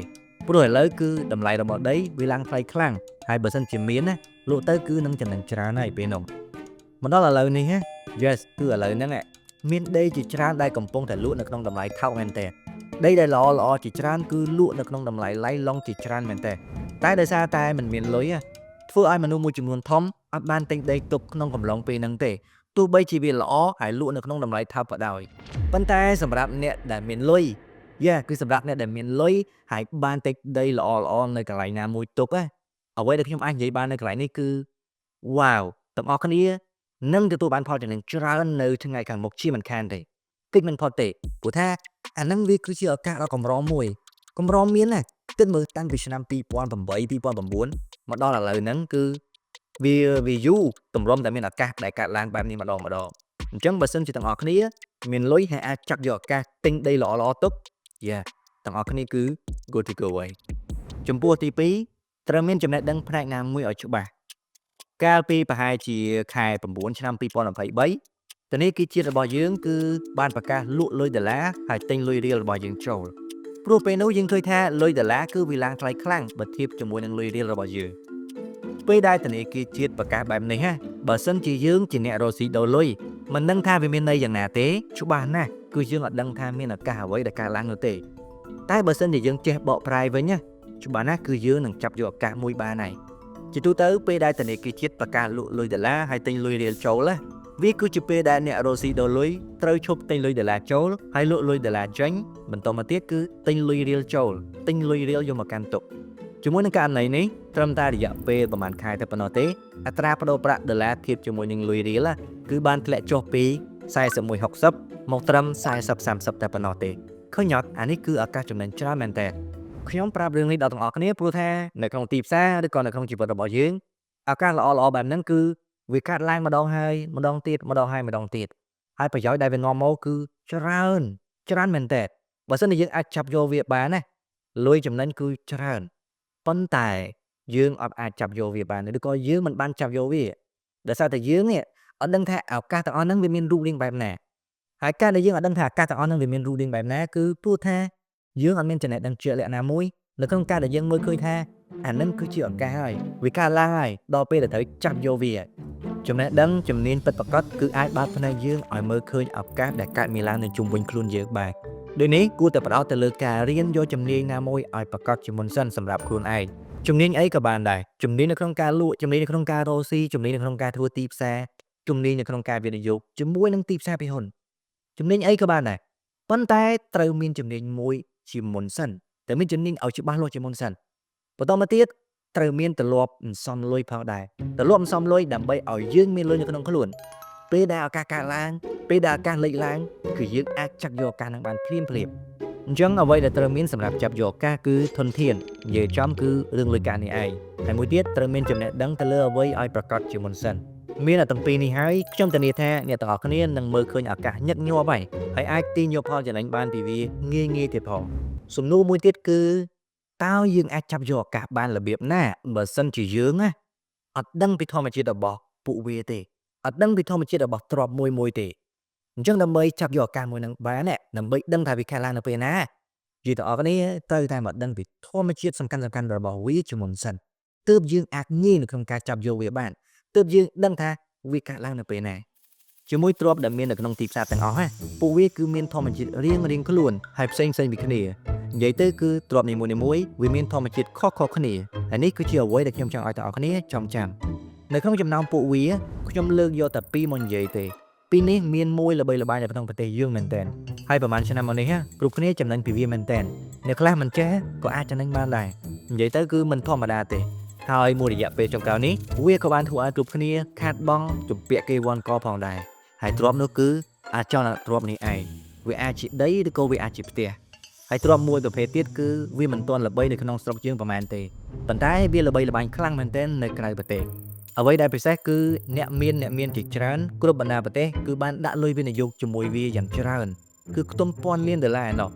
ព្រោះឥឡូវគឺតម្លៃរបស់ដីវាឡើងថ្លៃខ្លាំងហើយបើសិនជាមានណាលក់ទៅគឺនឹងចំណេញច្រើនហើយពេលនោះមកដល់ឥឡូវនេះគឺឥឡូវហ្នឹងមានដីជាច្រើនដែលកំពុងតែលក់នៅក្នុងតម្លៃថោកមែនតើដីដែលល្អជាច្រើនគឺលក់នៅក្នុងតម្លៃឡៃឡុងជាច្រើនមែនតើតែដោយសារតែមិនមានលុយធ្វើឲ្យមនុស្សមួយចំនួនធំអត់បានទិញដីទុកក្នុងកំឡុងពេលហ្នឹងទេទោះបីជាវាល្អហើយលក់នៅក្នុងតម្លៃថោកក៏ដោយប៉ុន្តែសម្រាប់អ្នកដែលមានលុយគឺសម្រាប់អ្នកដែលមានលុយហើយបានទិញដីល្អនៅកន្លែងណាមួយទុកអ្វីដែលខ្ញុំអាចនិយាយបាននៅកន្លែងនេះគឺវ៉ាវទាំងអស់គ្នានឹងទទួលបានផលចំណេញច្រើននៅថ្ងៃខាងមុខជាមិនខានទេគិតមិនផុតទេព្រោះថាអានឹងវាគឺជាឱកាសដ៏កម្រមួយកម្រមានណាគិតមើលតាំងពីឆ្នាំ2008 2009មកដល់ឥឡូវហ្នឹងគឺវាយូរតម្រុំតែមានឱកាសដែលកើតឡើងបែបនេះម្ដងអញ្ចឹងបើសិនជាទាំងអស់គ្នាមានលុយហើយអាចចាប់យកឱកាសទិញដីល្អទុក Yeah ទាំងអស់គ្នាគឺ good to go ហើយចំពោះទី2ត្រូវមានចំណេះដឹងផ្នែកណាមួយឲ្យច្បាស់កាលពីប្រហែលជាខែ9ឆ្នាំ2023ធនាគារជាតិរបស់យើងគឺបានប្រកាសលក់លុយដុល្លារហើយទិញលុយរៀលរបស់យើងចូលព្រោះពេលនោះយើងឃើញថាលុយដុល្លារគឺវាឡើងថ្លៃខ្លាំងបើធៀបជាមួយនឹងលុយរៀលរបស់យើងពេលដែលធនាគារជាតិប្រកាសបែបនេះហ่ะបើសិនជាយើងជាអ្នករកស៊ីដូរលុយមិនដឹងថាវាមានន័យយ៉ាងណាទេច្បាស់ណាស់គឺយើងអត់ដឹងថាមានឱកាសអ្វីដែលកើតឡើងនោះទេតែបើសិនជាយើងចេះបកប្រែវិញណាច្បាស់ណាស់គឺយើងនឹងចាប់យកឱកាសមួយបានហើយជាទូទៅពេលដែលធនាគារជាតិប្រកាសលក់លុយដុល្លារហើយទិញលុយរៀលចូលវាគឺជាពេលដែលអ្នករកស៊ីដូរលុយត្រូវឈប់ទិញលុយដុល្លារចូលហើយលក់លុយដុល្លារចេញបន្តមកទៀតគឺទិញលុយរៀលចូលទិញលុយរៀលយកមកកាន់ទុកជាមួយនឹងករណីនេះត្រឹមតែរយៈពេលប្រហែលខែតែប៉ុណ្ណោះទេអត្រាប្តូរប្រាក់ដុល្លារធៀបជាមួយនឹងលុយរៀលគឺបានធ្លាក់ចុះពី41.60មកត្រឹម40.30តែប៉ុណ្ណោះទេឃើញអត់អានេះគឺឱកាសចំណេញច្រើនមែនតើខ្ញុំប្រាប់រឿងនេះដល់ទាំងអស់គ្នាព្រោះថានៅក្នុងទីផ្សារឬក៏នៅក្នុងជីវិតរបស់យើងឱកាសល្អៗបែបហ្នឹងគឺវាកាត់ឡើងម្ដងហើយម្ដងទៀតម្ដងហើយម្ដងទៀតហើយប្រយោជន៍ដែលវានាំមកគឺច្រើនមែនតើបើសិនជាយើងអាចចាប់យកវាបានណាលុយចំណេញគឺច្រើនប៉ុន្តែយើងអត់អាចចាប់យកវាបានឬក៏យើងមិនបានចាប់យកវាដោយសារតែយើងនេះអត់ដឹងថាឱកាសទាំងអស់ហ្នឹងវាមានរូបរាងបែបណាហើយការដែលយើងអត់ដឹងថាឱកាសទាំងអស់ហ្នឹងវាមានរូបរាងបែបណាគឺព្រោះថាយើងអត់មានចំណេះដឹងជាក់លាក់ណាមួយនៅក្នុងការដែលយើងមើលឃើញថាអានឹងគឺជាឱកាសហើយវាកើតឡើងហើយដល់ពេលដែលត្រូវចាប់យកវាចំណេះដឹងជំនាញពិតប្រាកដគឺអាចបើកភ្នែកយើងឲ្យមើលឃើញឱកាសដែលកើតមានឡើងនៅជុំវិញខ្លួនយើងបានដូចនេះគួរតែផ្ដោតទៅលើការរៀនយកជំនាញណាមួយឲ្យប្រកបជាមុនសិនសម្រាប់ខ្លួនឯងជំនាញអីក៏បានដែរជំនាញនៅក្នុងការលក់ជំនាញនៅក្នុងការរកស៊ីជំនាញនៅក្នុងការធ្វើទីផ្សារជំនាញនៅក្នុងការវិនិយោគជាមួយនឹងទីផ្សារពីហ៊ុនជំនាញអីក៏បានដែរប៉ុន្តែត្រូវមានជំនាញមួយជាមុនសិនតែមានជំនាញឲ្យច្បាស់លាស់ជាមុនសិនបន្តមកទៀតត្រូវមានទម្លាប់អន្សំលុយផងដែរទម្លាប់អន្សំលុយដើម្បីឲ្យយើងមានលុយនៅក្នុងខ្លួនពេលដែលឱកាសកើតឡើងពេលដែលឱកាសលេចឡើងគឺយើងអាចចាប់យកឱកាសនឹងបានភ្លាមអញ្ចឹងអ្វីដែលត្រូវមានសម្រាប់ចាប់យកឱកាសគឺធនធាននិយាយចំគឺរឿងលុយកាក់នេះឯងហើយមួយទៀតត្រូវមានចំណេះដឹងទៅលើអ្វីឲ្យប្រកបជាមុនសិនមានតែទាំងពីរនេះហើយខ្ញុំធានាថាអ្នកទាំងអស់គ្នានឹងមើលឃើញឱកាសញឹកញាប់ហើយអាចទាញយកផលចំណេញបានពីវាងាយទៀតផងសំណួរមួយទៀតគឺតើយើងអាចចាប់យកឱកាសបានរបៀបណាបើសិនជាយើងណាអត់ដឹងពីធម្មជាតិរបស់ពួកវាទេអត់ដឹងពីធម្មជាតិរបស់ទ្រព្យមួយទេអញ្ចឹងដើម្បីចាប់យកឱកាសមួយនឹងបានដើម្បីដឹងថាវាកើតឡើងនៅពេលណាយើងទាំងអស់គ្នាត្រូវតែមកដឹងពីធម្មជាតិសំខាន់របស់វាជាមុនសិនទើបយើងអាចងាយនៅក្នុងការចាប់យកវាបានទើបយើងដឹងថាវាកើតឡើងនៅពេលណាជាមួយទ្រព្យដែលមាននៅក្នុងទីផ្សារទាំងអស់ពួកវាគឺមានធម្មជាតិរៀងខ្លួនហើយផ្សេងពីគ្នានិយាយទៅគឺទ្រព្យនីមួយវាមានធម្មជាតិខុសគ្នាហើយនេះគឺជាអ្វីដែលខ្ញុំចង់ឲ្យទាំងអស់គ្នាចងចាំនៅក្នុងចំណោមពួកវាខ្ញុំលើកយកតែពីរមកនិយាយទេពីនេះមានមួយល្បីល្បាញនៅក្នុងប្រទេសយើងមែនតើហើយប្រហែលឆ្នាំមកនេះគ្រប់គ្នាចំណេញពីវាមែនតើអ្នកខ្លះមិនចេះក៏អាចចំណេញបានដែរនិយាយទៅគឺមិនធម្មតាទេហើយមួយរយៈពេលចុងក្រោយនេះវាក៏បានធ្វើឲ្យគ្រប់គ្នាខាតបង់ជំពាក់គេវ័នកផងដែរហើយទ្រព្យនោះគឺអាចចង់ទ្រព្យនេះឯងវាអាចជាដីឬក៏វាអាចជាផ្ទះហើយទ្រព្យមួយប្រភេទទៀតគឺវាមិនទាន់ល្បីនៅក្នុងស្រុកយើងប្រហែលទេប៉ុន្តែវាល្បីល្បាញខ្លាំងមែនទែននៅក្រៅប្រទេសអ្វីដែលពិសេសគឺអ្នកមានជាច្រើនគ្រប់បណ្ដាប្រទេសគឺបានដាក់លុយវិនិយោគជាមួយវាយ៉ាងច្រើនគឺខ្ទង់ពាន់លានដុល្លារណោះ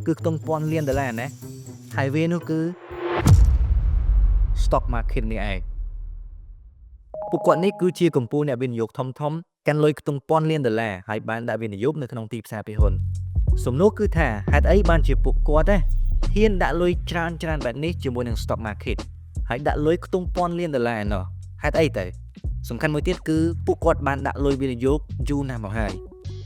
គឺខ្ទង់ពាន់លានដុល្លារណាហើយវានោះគឺ stock market នេះឯងពួកគាត់នេះគឺជាកំពូលអ្នកវិនិយោគធំកាន់លុយខ្ទង់ពាន់លានដុល្លារហើយបានដាក់វិនិយោគនៅក្នុងទីផ្សារពីហ៊ុនសំណួរគឺថាហេតុអីបានជាពួកគាត់ហ៊ានដាក់លុយច្រើនបែបនេះជាមួយនឹង stock market ហើយដាក់លុយខ្ទង់ពាន់លានដុល្លារណោះហេតុអីទៅសំខាន់មួយទៀតគឺពួកគាត់បានដាក់លុយវិនិយោគយូរណាស់មកហើយ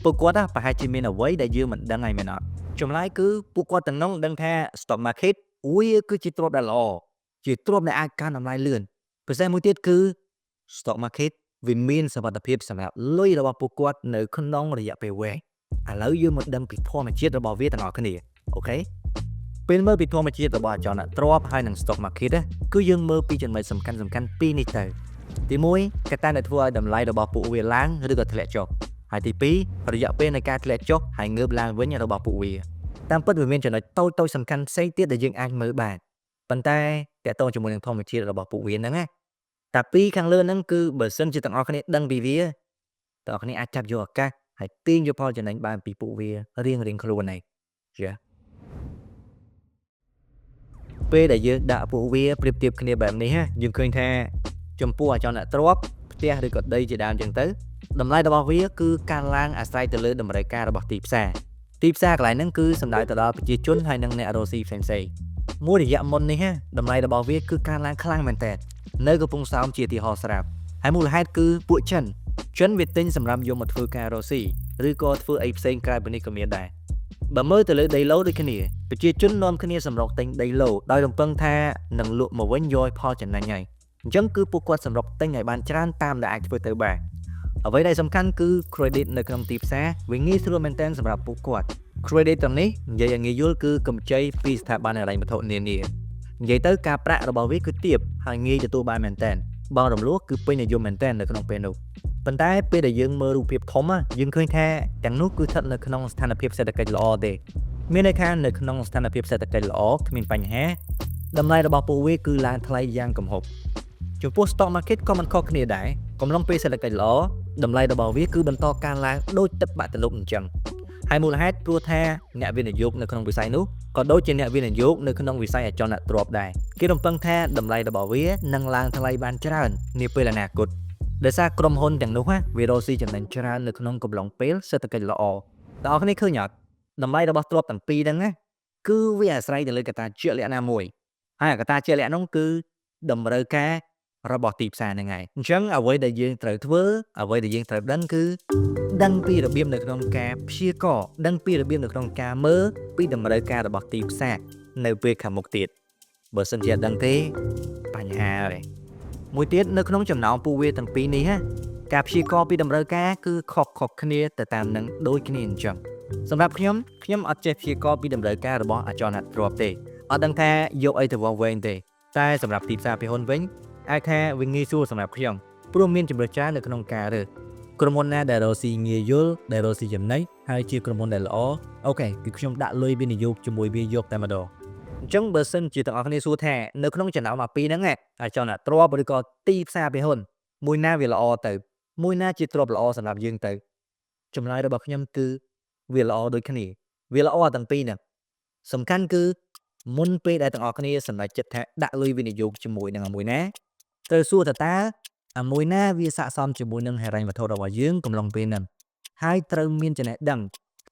ពួកគាត់ប្រហែលជាមានអ្វីដែលយើងមិនដឹងហើយមែនអត់ចម្លើយគឺពួកគាត់ទាំងនោះដឹងថា stock market វាគឺជាទ្រព្យដែលល្អជាទ្រព្យដែលអាចកើនតម្លៃលឿនពិសេសមួយទៀតគឺ stock market វាមានសមត្ថភាពសម្រាប់លុយរបស់ពួកគាត់នៅក្នុងរយៈពេលវែងឥឡូវយើងមកដឹងពីធម្មជាតិរបស់វាទាំងអស់គ្នាអូខេពេលមើលពីធម្មជាតិរបស់អចលនទ្រព្យហើយនិង stock market គឺយើងមើលពីចំណុចសំខាន់ពីរនេះទៅទី1កត្តាដែលធ្វើឲ្យតម្លៃរបស់ពួកវាឡើងឬក៏ធ្លាក់ចុះហើយទី2រយៈពេលនៃការធ្លាក់ចុះហើយងើបឡើងវិញរបស់ពួកវាតាមពិតវាមានចំណុចតូចសំខាន់ផ្សេងទៀតដែលយើងអាចមើលបានប៉ុន្តែតើតើជាមួយនឹងធម្មជាតិរបស់ពួកវាហ្នឹងតែពីរខាងលើហ្នឹងគឺបើសិនជាទាំងអស់គ្នាដឹងពីវាទាំងអស់គ្នាអាចចាប់យកឱកាសហើយទាញយកផលចំណេញបានពីពួកវារៀងខ្លួនឯង ពេលដែលយើងដាក់ពួកវាប្រៀបធៀបគ្នាបែបនេះណាយើងឃើញថាចំពោះអចលនទ្រព្យផ្ទះឬក៏ដីជាដើមចឹងទៅតម្លៃរបស់វាគឺកើនឡើងអាស្រ័យទៅលើតម្រូវការរបស់ទីផ្សារកន្លែងហ្នឹងគឺសំដៅទៅដល់ប្រជាជនហើយនិងអ្នករស់ស៊ីផ្សេងៗមួយរយៈមុននេះណាតម្លៃរបស់វាគឺកើនឡើងខ្លាំងមែនតើនៅកំពង់សោមជាទីហោស្រាប់ហើយមូលហេតុគឺពួកចិនវាទិញសម្រាប់យកមកធ្វើការរស់ស៊ីឬក៏ធ្វើអីផ្សេងក្រៅពីនេះក៏មានដែរបើមើលទៅលើដីឡូដូចគ្នាប្រជាជននាំគ្នាសម្រុកទិញដីឡូដោយរំពឹងថានឹងលក់មកវិញយកផលចំណេញហើយអញ្ចឹងគឺពួកគាត់សម្រុកទិញឲ្យបានច្រើនតាមដែលអាចធ្វើទៅបានអ្វីដែលសំខាន់គឺ credit នៅក្នុងទីផ្សារវាងាយស្រួលមែនទែនសម្រាប់ពួកគាត់ credit ទាំងនេះនិយាយឲ្យងាយយល់គឺកម្ចីពីស្ថាប័នហិរញ្ញវត្ថុនានានិយាយទៅការប្រាក់របស់វាគឺទាបហើយងាយទទួលបានមែនទែនបងរំលោះគឺពេញនិយមមែនទែននៅក្នុងពេលនោះប៉ុន្តែពេលដែលយើងមើលរូបភាពធំយើងឃើញថាទាំងនោះគឺស្ថិតនៅក្នុងស្ថានភាពសេដ្ឋកិច្ចល្អទេមានន័យថានៅក្នុងស្ថានភាពសេដ្ឋកិច្ចល្អគ្មានបញ្ហាតម្លៃរបស់ពួកវាគឺឡើងថ្លៃយ៉ាងគំហុកចំពោះ stock market ក៏មិនខុសគ្នាដែរកំឡុងពេលសេដ្ឋកិច្ចល្អតម្លៃរបស់វាគឺបន្តកើនឡើងដូចទឹកបាក់ទន្លប់អញ្ចឹងហើយមូលហេតុព្រោះថាអ្នកវិនិយោគនៅក្នុងវិស័យនោះក៏ដូចជាអ្នកវិនិយោគនៅក្នុងវិស័យអចលនទ្រព្យដែរគេរំពឹងថាតម្លៃរបស់វានឹងឡើងថ្លៃបានច្រើននាពេលអនាគតដោយសារក្រុមហ៊ុនទាំងនោះវារកស៊ីចំណេញច្រើននៅក្នុងកំឡុងពេលសេដ្ឋកិច្ចល្អបងប្អូនឃើញអត់តម្លៃរបស់ទ្រព្យទាំងពីរហ្នឹងគឺវាអាស្រ័យទៅលើកត្តាជាក់លាក់ណាមួយហើយកត្តាជាក់លាក់នោះគឺតម្រូវការរបស់ទីផ្សារហ្នឹងហើយអញ្ចឹងអ្វីដែលយើងត្រូវធ្វើអ្វីដែលយើងត្រូវដឹងគឺដឹងពីរបៀបនៅក្នុងការព្យាករណ៍ដឹងពីរបៀបនៅក្នុងការមើលពីតម្រូវការរបស់ទីផ្សារនៅពេលខាងមុខទៀតបើសិនជាអត់ដឹងទេបញ្ហាហើយមួយទៀតនៅក្នុងចំណោមពួកវាទាំងពីរនេះការព្យាករណ៍ពីតម្រូវការគឺខុសគ្នាទៅតាមនឹងដូចគ្នាអញ្ចឹងសម្រាប់ខ្ញុំអត់ចេះព្យាករណ៍ពីតម្រូវការរបស់អចលនទ្រព្យទេអត់ដឹងថាយកអីទៅវាស់វែងទេតែសម្រាប់ទីផ្សារភាគហ៊ុនវិញអាចថាវាងាយស្រួលសម្រាប់ខ្ញុំព្រោះមានជម្រើសច្រើននៅក្នុងការរើសក្រុមហ៊ុនណាដែលរកស៊ីងាយយល់ដែលរកស៊ីចំណេញហើយជាក្រុមហ៊ុនដែលល្អអូខេគឺខ្ញុំដាក់លុយវិនិយោគជាមួយវាយកតែម្ដងអញ្ចឹងបើសិនជាទាំងអស់គ្នាសួរថានៅក្នុងចំណោមអាពីរហ្នឹងអាចលនទ្រព្យឬក៏ទីផ្សារភាគហ៊ុនមួយណាវាល្អទៅមួយណាជាទ្រព្យល្អសម្រាប់យើងទៅចម្លើយរបស់ខ្ញុំគឺវាល្អដូចគ្នាវាល្អទាំងពីរហ្នឹងសំខាន់គឺមុនពេលដែលទាំងអស់គ្នាសម្រេចចិត្តថាដាក់លុយវិនិយោគជាមួយនឹងមួយណាត្រូវសួរតើអាមួយណាវាស័ក្តិសមជាមួយនឹងហិរញ្ញវត្ថុរបស់យើងកំឡុងពេលហ្នឹងហើយត្រូវមានចំណេះដឹង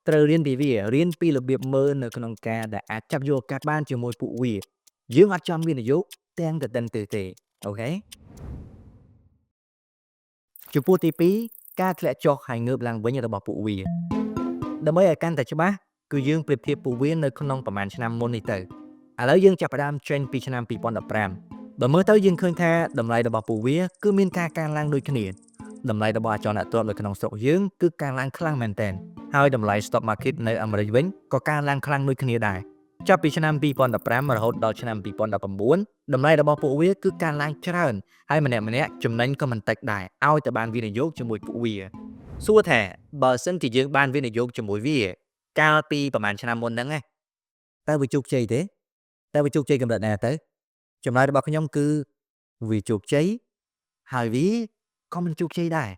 ត្រូវរៀនពីវារៀនពីរបៀបមើលនៅក្នុងការដែលអាចចាប់យកឱកាសបានជាមួយពួកវាយើងអត់ចង់វិនិយោគទាំងទៅដឹងទេអូខេចំពោះទី2ការធ្លាក់ចុះហើយងើបឡើងវិញរបស់ពួកវាដើម្បីឲ្យកាន់តែច្បាស់គឺយើងប្រៀបធៀបពួកវានៅក្នុងប្រហែលឆ្នាំមុននេះទៅឥឡូវយើងចាប់ផ្ដើមចេញពីឆ្នាំ2015បើមើលទៅយើងឃើញថាតម្លៃរបស់ពួកវាគឺមានការកើនឡើងដូចគ្នាតម្លៃរបស់អចលនទ្រព្យនៅក្នុងស្រុកយើងគឺកើនឡើងខ្លាំងមែនទែនហើយតម្លៃ stock market នៅអាមេរិកវិញក៏កើនឡើងខ្លាំងដូចគ្នាដែរចាប់ពីឆ្នាំ2015រហូតដល់ឆ្នាំ2019តម្លៃរបស់ពួកវាគឺកើនឡើងច្រើនហើយម្នាក់ចំណេញក៏មិនតិចដែរឲ្យតែបានវិនិយោគជាមួយពួកវាសួរថាបើសិនជាយើងបានវិនិយោគជាមួយវាកាលពីប្រហែលឆ្នាំមុនហ្នឹងតើវាជោគជ័យទេតើវាជោគជ័យកម្រិតណាទៅចម្លើយរបស់ខ្ញុំគឺវាជោគជ័យហើយវាក៏មិនជោគជ័យដែរ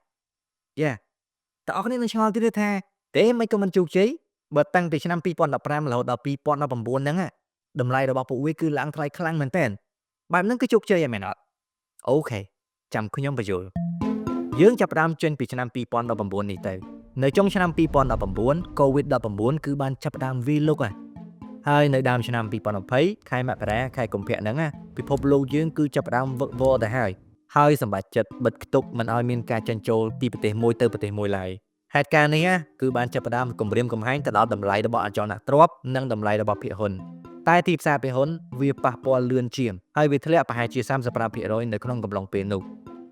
តើអរគ្នានឹងឆ្ងល់ទៀតថាទេមិនក៏មិនជោគជ័យបើតាំងពីឆ្នាំ2015រហូតដល់2019ហ្នឹងតម្លៃរបស់ពួកវាគឺឡើងថ្លៃខ្លាំងមែនទែនបែបហ្នឹងគឺជោគជ័យហើយមែនអត់អូខេចាំខ្ញុំបញ្យល់យើងចាប់ផ្ដើមចេញពីឆ្នាំ2019នេះទៅនៅចុងឆ្នាំ2019 COVID-19 គឺបានចាប់ផ្ដើមវាយលុកហើយនៅដើមឆ្នាំ2020ខែមករាខែកុម្ភៈហ្នឹងពិភពលោកយើងគឺចាប់ផ្ដើមវឹកវរទៅហើយសម្បត្តិចិត្តបិទគប់មិនឲ្យមានការចាញ់ចូលពីប្រទេសមួយទៅប្រទេសមួយឡើយហេតុការណ៍នេះគឺបានចាប់ផ្ដើមគម្រាមកំហែងទៅដល់តម្លៃរបស់អចលនទ្រព្យនិងតម្លៃរបស់ភាគហ៊ុនតែទីផ្សារភាគហ៊ុនវាប៉ះពាល់លឿនជាងហើយវាធ្លាក់ប្រហែលជា 35% នៅក្នុងកំឡុងពេលនោះ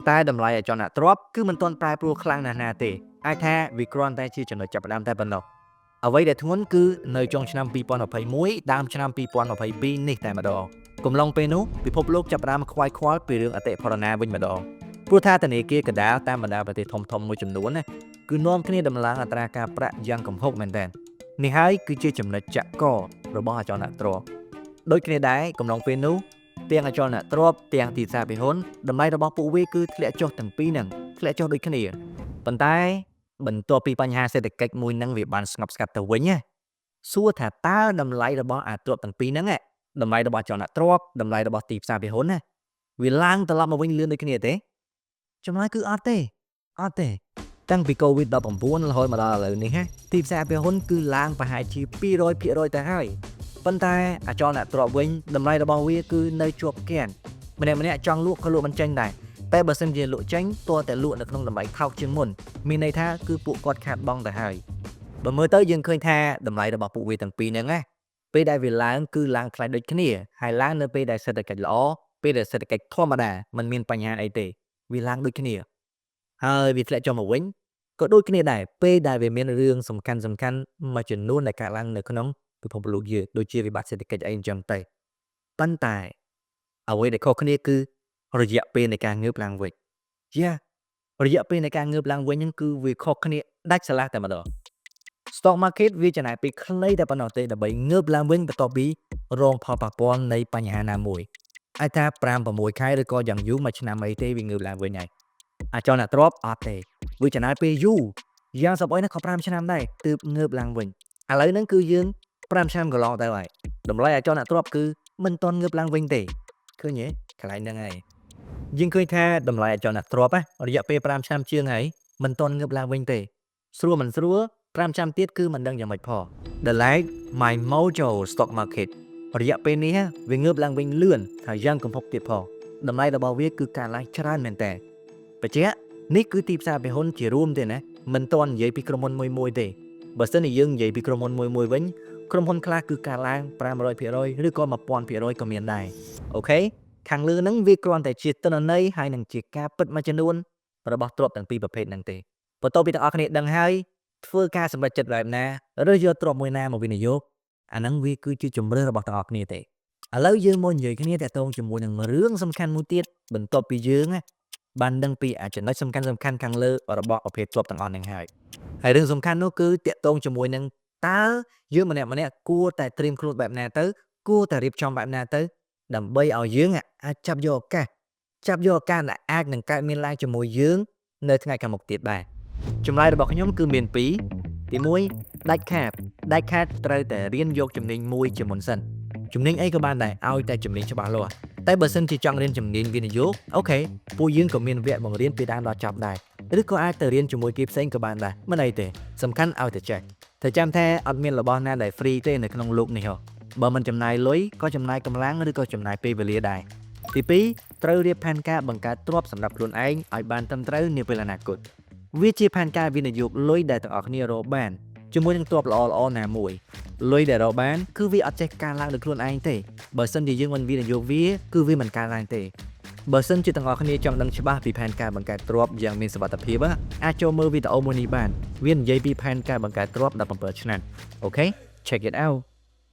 តែតម្លៃអចលនទ្រព្យគឺមិនទាន់ប្រែប្រួលខ្លាំងណាស់ណាទេអាចថាវាគ្រាន់តែជាចំណុចចាប់ផ្ដើមតែប៉ុណ្ណោះអ្វីដែលធ្ងន់គឺនៅចុងឆ្នាំ2021ដើមឆ្នាំ2022នេះតែម្ដងកំឡុងពេលនោះពិភពលោកចាប់ផ្ដើមខ្វាយខ្វល់ពីរឿងអតិផរណាវិញម្ដងព្រោះថាធនាគារកណ្ដាលតាមបណ្ដាប្រទេសធំមួយចំនួនគឺនាំគ្នាដំឡើងអត្រាការប្រាក់យ៉ាងគំហុកមែនទែននេះហើយគឺជាចំណុចចក្ខុរបស់អចលនទ្រព្យដូចគ្នាដែរកំឡុងពេលនោះទាំងអចលនទ្រព្យទាំងទីផ្សារភាគហ៊ុនតម្លៃរបស់ពួកវាគឺធ្លាក់ចុះទាំងពីរហ្នឹងធ្លាក់ចុះដូចគ្នាប៉ុន្តែបន្ទាប់ពីបញ្ហាសេដ្ឋកិច្ចមួយហ្នឹងវាបានស្ងប់ស្ងាត់ទៅវិញសួរថាតើតម្លៃរបស់អាទ្រព្យទាំងពីរហ្នឹង តម្លៃរបស់ចលនាទ្រព្យតម្លៃរបស់ទីផ្សារពហុនណាវាឡើងត្រឡប់មកវិញលឿនដូចគ្នាទេចម្លើយគឺអត់ទេតាំងពី COVID-19 រហូតមកដល់ឥឡូវនេះណាទីផ្សារពហុនគឺឡើងប្រហែលជា 200% ទៅហើយប៉ុន្តែអាចលនាទ្រព្យវិញតម្លៃរបស់វាគឺនៅជាប់គាំងម្នាក់ចង់លក់ក៏លក់មិនចេញដែរតែបើសិនជាលក់ចេញតើតែលក់នៅក្នុងតម្លៃថោកជាងមុនមានន័យថាគឺពួកគាត់ខាតបង់ទៅហើយបើមើលទៅយើងឃើញថាតម្លៃរបស់ពួកវាទាំងពីរហ្នឹងណាពេលដែលវាឡើងគឺឡើងថ្លៃដូចគ្នាហើយឡើងនៅពេលដែលសេដ្ឋកិច្ចល្អពេលដែលសេដ្ឋកិច្ចធម្មតាมันមានបញ្ហាអីទេវាឡើងដូចគ្នាហើយវាធ្លាក់ចុះមកវិញក៏ដូចគ្នាដែរពេលដែលវាមានរឿងសំខាន់មួយចំនួនដែលកើតឡើងនៅក្នុងពិភពលោកយើងដូចជាវិបត្តិសេដ្ឋកិច្ចអីអញ្ចឹងទៅប៉ុន្តែអ្វីដែលខុសគ្នាគឺរយៈពេលនៃការងើបឡើងវិញរយៈពេលនៃការងើបឡើងវិញហ្នឹងគឺវាខុសគ្នាដាច់ស្រឡះតែម្ដង Stock market វាចំណាយពេលខ្លីតែប៉ុណ្ណោះទេដើម្បីងើបឡើងវិញបន្ទាប់ពីរងផលប៉ះពាល់នៃបញ្ហាណាមួយអាចថា 5-6 ខែឬក៏យ៉ាងយូរមួយឆ្នាំអីទេវាងើបឡើងវិញហើយអាចលនាទ្រព្យអត់ទេវាចំណាយពេលយូរយ៉ាងសប្បាយណាស់ក៏5ឆ្នាំដែរទើបងើបឡើងវិញឥឡូវហ្នឹងគឺយើង5ឆ្នាំកន្លងទៅហើយតម្លៃអាចលនាទ្រព្យគឺមិនទាន់ងើបឡើងវិញទេឃើញទេកន្លែងហ្នឹងហើយយើងឃើញថាតម្លៃអាចលនាទ្រព្យរយៈពេល5ឆ្នាំជាងហើយមិនទាន់ងើបឡើងវិញទេស្រួលមិនស្រួល5ឆ្នាំទៀតគឺមិនដឹងយ៉ាងម៉េចផង The Like My Mojo Stock Market រយៈពេលនេះវាងើបឡើងវិញលឿនហើយយ៉ាងគំហុកទៀតផងតម្លៃរបស់វាគឺការឡើងច្រើនមែនតើបច្ចុប្បន្ននេះគឺទីផ្សារពហុនជារួមទេណាមិនទាន់និយាយពីក្រុមហ៊ុនមួយទេបើសិនជាយើងនិយាយពីក្រុមហ៊ុនមួយវិញក្រុមហ៊ុនខ្លះគឺការឡើង 500% ឬក៏ 1000% ក៏មានដែរអូខេខាងលើហ្នឹងវាគ្រាន់តែជាទិន្នន័យហើយនឹងជាការពិតមួយចំនួនរបស់ទ្រព្យទាំងពីរប្រភេទហ្នឹងទេបន្ទាប់ពីទាំងអស់គ្នាដឹងហើយធ្វើការសម្រេចចិត្តបែបណាឬយកទ្រព្យមួយណាមកវិនិយោគអាហ្នឹងវាគឺជាជំរឿនរបស់ទាំងអស់គ្នាទេឥឡូវយើងមកនិយាយគ្នាតាក់ទងជាមួយនឹងរឿងសំខាន់មួយទៀតបន្ទាប់ពីយើងបានដឹងពីចំណុចសំខាន់ខាងលើរបស់ប្រភេទទ្រព្យទាំងអស់ហ្នឹងហើយរឿងសំខាន់នោះគឺតាក់ទងជាមួយនឹងតើយើងម្នាក់គួរតែត្រៀមខ្លួនបែបណាទៅគួរតែរៀបចំបែបណាទៅដើម្បីឲ្យយើងអាចចាប់យកឱកាសដែលអាចនឹងកើតមានឡើងជាមួយយើងនៅថ្ងៃខាងមុខទៀតដែរចម្លើយរបស់ខ្ញុំគឺមាន2ទី1ដាច់ខាតត្រូវតែរៀនយកជំនាញមួយជាមុនសិនជំនាញអីក៏បានដែរឲ្យតែជំនាញច្បាស់លាស់តែបើសិនជាចង់រៀនជំនាញវិនិយោគអូខេពួកយើងក៏មានវគ្គបង្រៀនពីដើមដល់ចប់ដែរឬក៏អាចទៅរៀនជាមួយគេផ្សេងក៏បានដែរមិនអីទេសំខាន់ឲ្យតែចេះតែចាំថាអត់មានរបស់ណាដែល free ទេនៅក្នុងលោកនេះហ៎បើមិនចំណាយលុយក៏ចំណាយកម្លាំងឬក៏ចំណាយពេលវេលាដែរទី2ត្រូវរៀបផែនការបង្កើតទ្រព្យសម្រាប់ខ្លួនឯងឲ្យបានត្រឹមត្រូវនាពេលអនាគតវាជាផែនការវិនិយោគលុយដែលទាំងអស់គ្នារកបានជាមួយនឹងទ្រព្យល្អណាមួយលុយដែលរកបានគឺវាអត់ចេះការឡើងដោយខ្លួនឯងទេបើសិនជាយើងមិនវិនិយោគវាគឺវាមិនកើតឡើងទេបើសិនជាទាំងអស់គ្នាចង់ដឹងច្បាស់ពីផែនការបង្កើតទ្រព្យយ៉ាងមានសុវត្ថិភាពអាចចូលមើលវីដេអូមួយនេះបានវានិយាយពីផែនការបង្កើតទ្រព្យ17ឆ្នាំអូខេ check it out